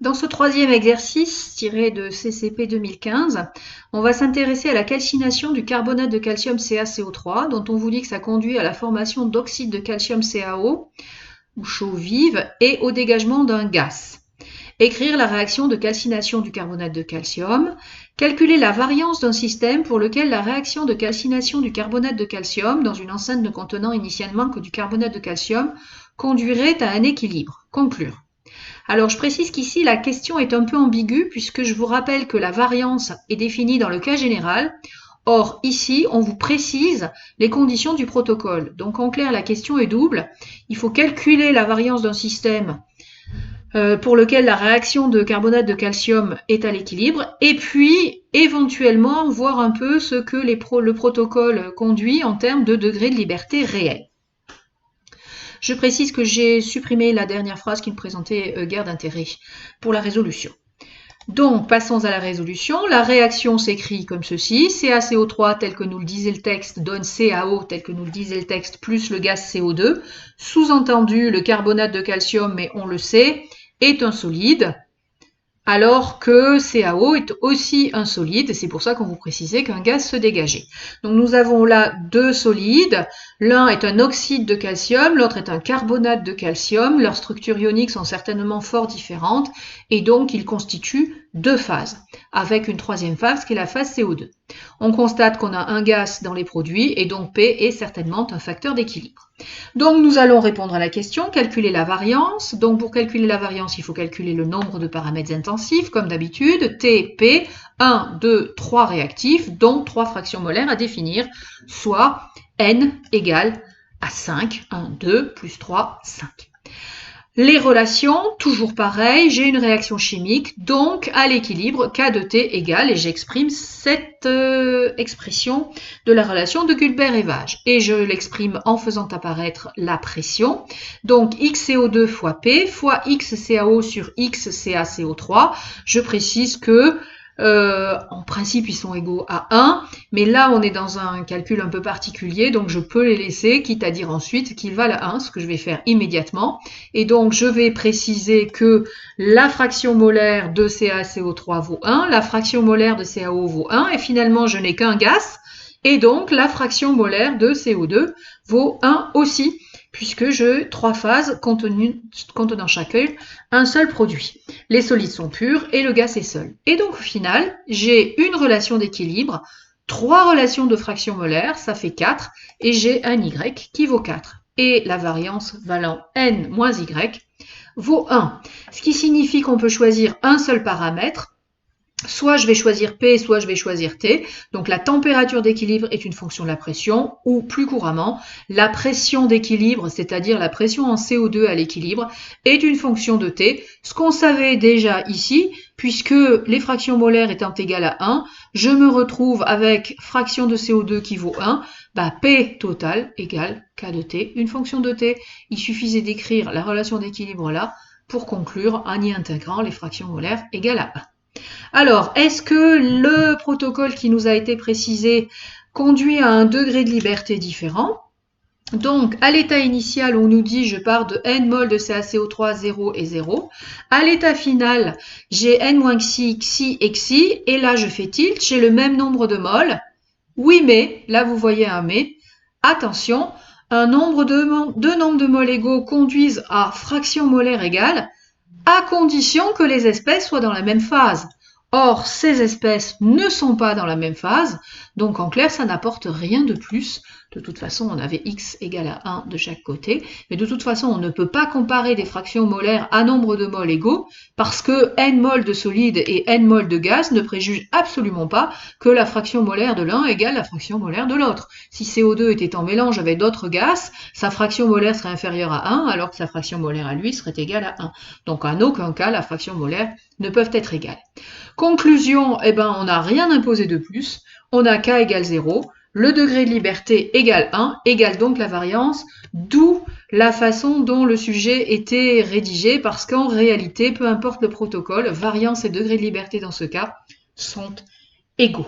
Dans ce troisième exercice, tiré de CCP 2015, on va s'intéresser à la calcination du carbonate de calcium CaCO3, dont on vous dit que ça conduit à la formation d'oxyde de calcium CaO, ou chaux vive, et au dégagement d'un gaz. Écrire la réaction de calcination du carbonate de calcium, calculer la variance d'un système pour lequel la réaction de calcination du carbonate de calcium, dans une enceinte ne contenant initialement que du carbonate de calcium, conduirait à un équilibre. Conclure. Alors je précise qu'ici la question est un peu ambiguë puisque je vous rappelle que la variance est définie dans le cas général. Or ici on vous précise les conditions du protocole. Donc en clair la question est double. Il faut calculer la variance d'un système pour lequel la réaction de carbonate de calcium est à l'équilibre et puis éventuellement voir un peu ce que le protocole conduit en termes de degré de liberté réel. Je précise que j'ai supprimé la dernière phrase qui ne présentait guère d'intérêt pour la résolution. Donc, passons à la résolution. La réaction s'écrit comme ceci. CaCO3 tel que nous le disait le texte donne CaO tel que nous le disait le texte plus le gaz CO2. Sous-entendu, le carbonate de calcium, mais on le sait, est un solide, alors que CaO est aussi un solide, et c'est pour ça qu'on vous précisait qu'un gaz se dégageait. Donc nous avons là deux solides, l'un est un oxyde de calcium, l'autre est un carbonate de calcium, leurs structures ioniques sont certainement fort différentes, et donc ils constituent deux phases, avec une troisième phase qui est la phase CO2. On constate qu'on a un gaz dans les produits, et donc P est certainement un facteur d'équilibre. Donc nous allons répondre à la question, calculer la variance. Donc pour calculer la variance, il faut calculer le nombre de paramètres intensifs, comme d'habitude, T, P, 1, 2, 3 réactifs, dont 3 fractions molaires à définir, soit N égale à 5, 1, 2, plus 3, 5. Les relations, toujours pareil, j'ai une réaction chimique, donc à l'équilibre, K de T égale, et j'exprime cette expression de la relation de Guilbert-Evage. Et je l'exprime en faisant apparaître la pression. Donc XCO2 fois P fois XCAO sur XCaCO3. Je précise que en principe, ils sont égaux à 1, mais là, on est dans un calcul un peu particulier, donc je peux les laisser, quitte à dire ensuite qu'ils valent 1, ce que je vais faire immédiatement. Et donc, je vais préciser que la fraction molaire de CaCO3 vaut 1, la fraction molaire de CaO vaut 1, et finalement, je n'ai qu'un gaz, et donc la fraction molaire de CO2 vaut 1 aussi, puisque j'ai 3 phases contenant chacun un seul produit. Les solides sont purs et le gaz est seul. Et donc au final, j'ai une relation d'équilibre, 3 relations de fraction molaire, ça fait 4, et j'ai un Y qui vaut 4. Et la variance valant N moins Y vaut 1. Ce qui signifie qu'on peut choisir un seul paramètre. Soit je vais choisir P, soit je vais choisir T. Donc la température d'équilibre est une fonction de la pression, ou plus couramment, la pression d'équilibre, c'est-à-dire la pression en CO2 à l'équilibre, est une fonction de T. Ce qu'on savait déjà ici, puisque les fractions molaires étant égales à 1, je me retrouve avec fraction de CO2 qui vaut 1, P total égale K de T, une fonction de T. Il suffisait d'écrire la relation d'équilibre là pour conclure en y intégrant les fractions molaires égales à 1. Alors, est-ce que le protocole qui nous a été précisé conduit à un degré de liberté différent? Donc, à l'état initial, on nous dit je pars de N mol de CaCO3, 0 et 0. À l'état final, j'ai N-xi, xi et xi, et là je fais tilt, j'ai le même nombre de moles. Oui, mais, là vous voyez un mais, attention, deux nombres de moles égaux conduisent à fraction molaire égale, à condition que les espèces soient dans la même phase. Or, ces espèces ne sont pas dans la même phase, donc en clair, ça n'apporte rien de plus. De toute façon, on avait x égale à 1 de chaque côté, mais de toute façon, on ne peut pas comparer des fractions molaires à nombre de moles égaux, parce que n moles de solide et n moles de gaz ne préjugent absolument pas que la fraction molaire de l'un égale la fraction molaire de l'autre. Si CO2 était en mélange avec d'autres gaz, sa fraction molaire serait inférieure à 1, alors que sa fraction molaire à lui serait égale à 1. Donc en aucun cas, la fraction molaire ne peuvent être égales. Conclusion, on n'a rien imposé de plus, on a K égale 0, le degré de liberté égale 1, égale donc la variance, d'où la façon dont le sujet était rédigé, parce qu'en réalité, peu importe le protocole, variance et degré de liberté dans ce cas sont égaux.